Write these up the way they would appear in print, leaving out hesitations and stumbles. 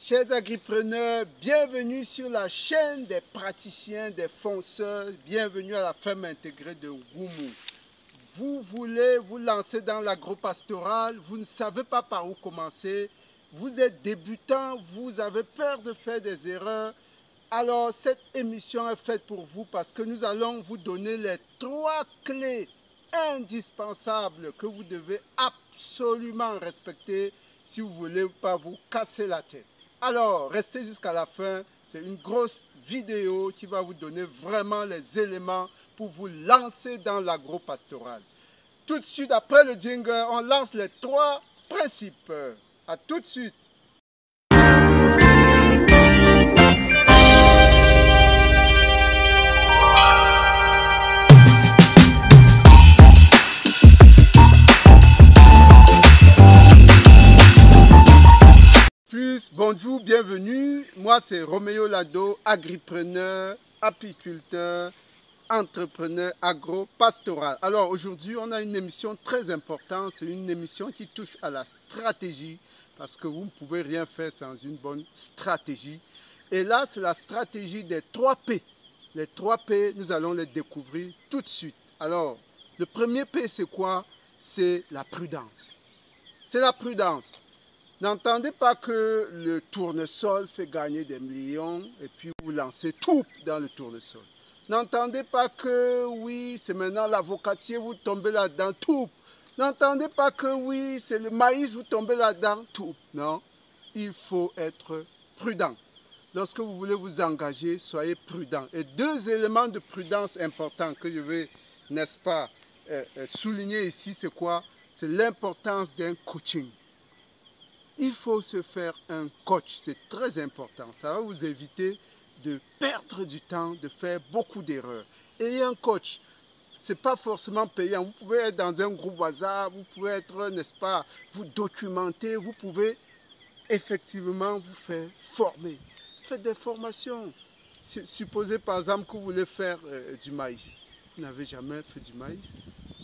Chers agripreneurs, bienvenue sur la chaîne des praticiens, des fonceurs, bienvenue à la ferme intégrée de Ngoumou. Vous voulez vous lancer dans l'agropastoral, vous ne savez pas par où commencer, vous êtes débutant, vous avez peur de faire des erreurs. Alors cette émission est faite pour vous parce que nous allons vous donner les 3 clés indispensables que vous devez absolument respecter si vous ne voulez pas vous casser la tête. Alors, restez jusqu'à la fin, c'est une grosse vidéo qui va vous donner vraiment les éléments pour vous lancer dans l'agropastoral. Tout de suite, après le jingle, on lance les 3 principes. À tout de suite. Bonjour, bienvenue. Moi, c'est Roméo Lado, agripreneur, apiculteur, entrepreneur agro-pastoral. Alors, aujourd'hui, on a une émission très importante. C'est une émission qui touche à la stratégie parce que vous ne pouvez rien faire sans une bonne stratégie. Et là, c'est la stratégie des 3 P. Les 3 P, nous allons les découvrir tout de suite. Alors, le premier P, c'est quoi? C'est la prudence. C'est la prudence. N'entendez pas que le tournesol fait gagner des millions et puis vous lancez tout dans le tournesol. N'entendez pas que oui, c'est maintenant l'avocatier, vous tombez là-dedans, tout. N'entendez pas que oui, c'est le maïs, vous tombez là-dedans, tout. Non, il faut être prudent. Lorsque vous voulez vous engager, soyez prudent. Et 2 éléments de prudence importants que je vais, n'est-ce pas, souligner ici, c'est quoi? C'est l'importance d'un coaching. Il faut se faire un coach, c'est très important. Ça va vous éviter de perdre du temps, de faire beaucoup d'erreurs. Ayez un coach, ce n'est pas forcément payant. Vous pouvez être dans un groupe WhatsApp, vous pouvez être, n'est-ce pas, vous documenter, vous pouvez effectivement vous faire former. Faites des formations. Supposez par exemple que vous voulez faire du maïs. Vous n'avez jamais fait du maïs.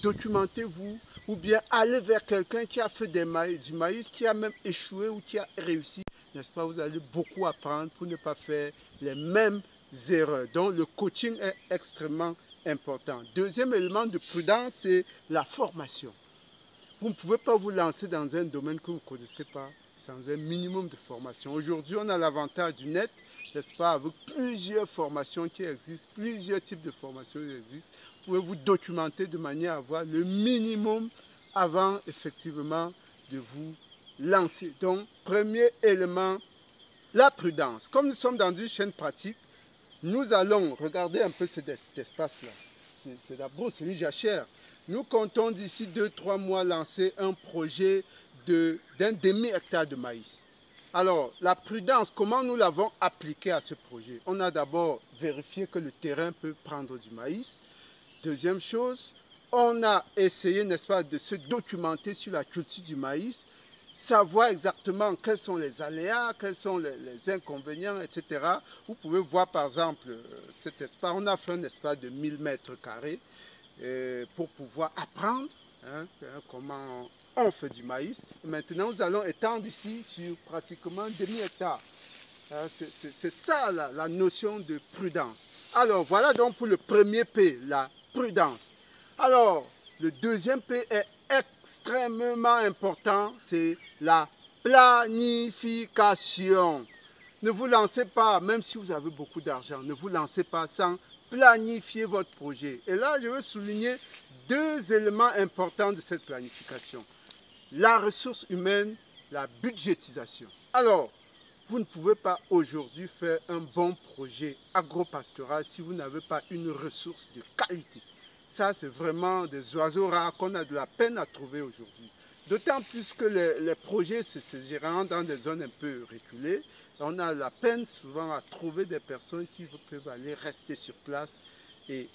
Documentez-vous ou bien allez vers quelqu'un qui a fait du maïs, qui a même échoué ou qui a réussi. N'est-ce pas? Vous allez beaucoup apprendre pour ne pas faire les mêmes erreurs. Donc le coaching est extrêmement important. Deuxième élément de prudence, c'est la formation. Vous ne pouvez pas vous lancer dans un domaine que vous ne connaissez pas sans un minimum de formation. Aujourd'hui, on a l'avantage du net, n'est-ce pas, avec plusieurs formations qui existent, plusieurs types de formations qui existent. Vous pouvez vous documenter de manière à avoir le minimum avant effectivement de vous lancer. Donc, premier élément, la prudence. Comme nous sommes dans une chaîne pratique, nous allons regarder un peu cet espace-là. C'est la brousse, c'est une jachère. Nous comptons d'ici 2-3 mois lancer un projet d'un demi-hectare de maïs. Alors, la prudence, comment nous l'avons appliquée à ce projet? On a d'abord vérifié que le terrain peut prendre du maïs. Deuxième chose, on a essayé, n'est-ce pas, de se documenter sur la culture du maïs, savoir exactement quels sont les aléas, quels sont les inconvénients, etc. Vous pouvez voir par exemple cet espace, on a fait un espace de 1000 mètres carrés pour pouvoir apprendre comment on fait du maïs. Et maintenant, nous allons étendre ici sur pratiquement un demi-hectare. C'est ça la notion de prudence. Alors, voilà donc pour le premier P, la prudence. Alors, le deuxième P est extrêmement important, c'est la planification. Ne vous lancez pas, même si vous avez beaucoup d'argent, ne vous lancez pas sans planifier votre projet. Et là, je veux souligner 2 éléments importants de cette planification. La ressource humaine, la budgétisation. Alors, vous ne pouvez pas aujourd'hui faire un bon projet agropastoral si vous n'avez pas une ressource de qualité. Ça, c'est vraiment des oiseaux rares qu'on a de la peine à trouver aujourd'hui. D'autant plus que les projets se gèrent dans des zones un peu reculées. On a la peine souvent à trouver des personnes qui peuvent aller rester sur place et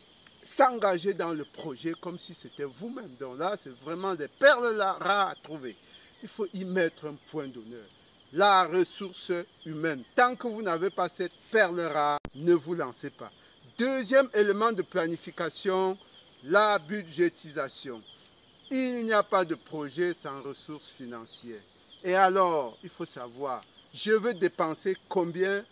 s'engager dans le projet comme si c'était vous-même. Donc là, c'est vraiment des perles rares à trouver. Il faut y mettre un point d'honneur. La ressource humaine. Tant que vous n'avez pas cette perle rare, ne vous lancez pas. Deuxième élément de planification, la budgétisation. Il n'y a pas de projet sans ressources financières. Et alors, il faut savoir, je veux dépenser combien,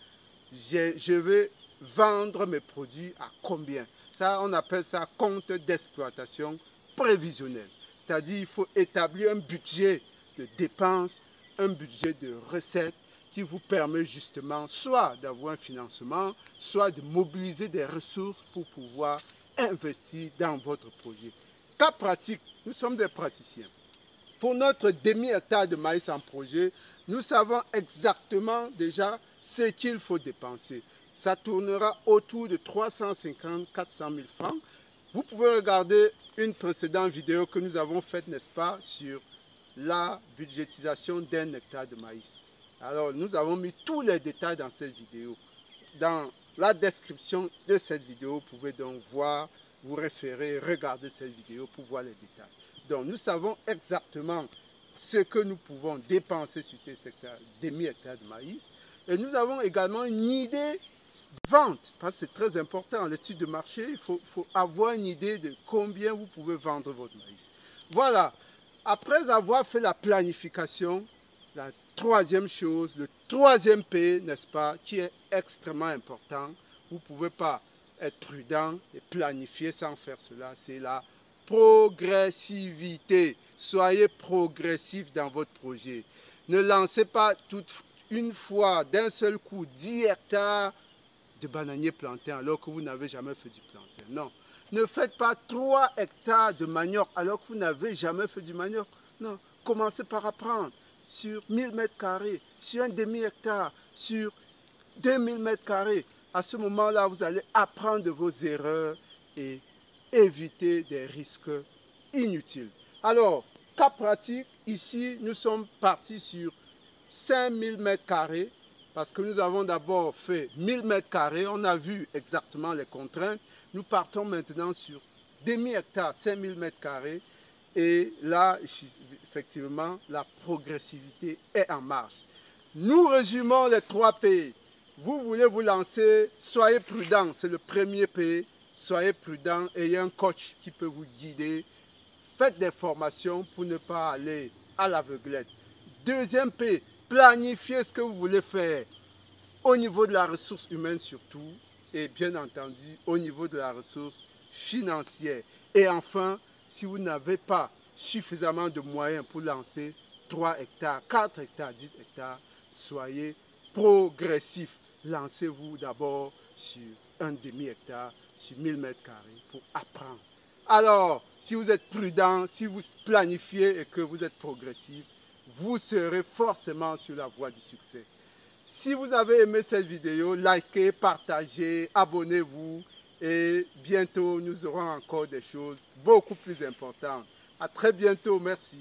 je veux vendre mes produits à combien. Ça, on appelle ça compte d'exploitation prévisionnel. C'est-à-dire il faut établir un budget de dépenses, un budget de recettes qui vous permet justement soit d'avoir un financement, soit de mobiliser des ressources pour pouvoir investir dans votre projet. Cas pratique, nous sommes des praticiens. Pour notre demi-hectare de maïs en projet, nous savons exactement déjà ce qu'il faut dépenser. Ça tournera autour de 350 400 000 francs. Vous pouvez regarder une précédente vidéo que nous avons faite, n'est-ce pas, sur la budgétisation d'un hectare de maïs. Alors, nous avons mis tous les détails dans cette vidéo. Dans la description de cette vidéo, vous pouvez donc voir, vous référer, regarder cette vidéo pour voir les détails. Donc, nous savons exactement ce que nous pouvons dépenser sur cet hectare, demi-hectare de maïs. Et nous avons également une idée de vente, parce que c'est très important. L'étude de marché, il faut avoir une idée de combien vous pouvez vendre votre maïs. Voilà. Après avoir fait la planification, la troisième chose, le troisième P, n'est-ce pas, qui est extrêmement important, vous ne pouvez pas être prudent et planifier sans faire cela, c'est la progressivité. Soyez progressif dans votre projet. Ne lancez pas une fois, d'un seul coup, 10 hectares de bananiers plantés alors que vous n'avez jamais fait du plantain. Non. Ne faites pas 3 hectares de manioc alors que vous n'avez jamais fait du manioc. Non. Commencez par apprendre sur 1000 mètres carrés, sur un demi-hectare, sur 2000 mètres carrés. À ce moment-là, vous allez apprendre de vos erreurs et éviter des risques inutiles. Alors, cas pratique, ici, nous sommes partis sur 5000 mètres carrés parce que nous avons d'abord fait 1000 mètres carrés. On a vu exactement les contraintes. Nous partons maintenant sur demi-hectare, 5000 mètres carrés. Et là, effectivement, la progressivité est en marche. Nous résumons les 3 P. Vous voulez vous lancer, soyez prudent, c'est le premier P. Soyez prudent, ayez un coach qui peut vous guider. Faites des formations pour ne pas aller à l'aveuglette. Deuxième P, planifiez ce que vous voulez faire au niveau de la ressource humaine surtout et bien entendu au niveau de la ressource financière. Et enfin, si vous n'avez pas suffisamment de moyens pour lancer 3 hectares, 4 hectares, 10 hectares, soyez progressif. Lancez-vous d'abord sur un demi-hectare, sur 1000 mètres carrés pour apprendre. Alors, si vous êtes prudent, si vous planifiez et que vous êtes progressif, vous serez forcément sur la voie du succès. Si vous avez aimé cette vidéo, likez, partagez, abonnez-vous et bientôt nous aurons encore des choses beaucoup plus importantes. À très bientôt, merci.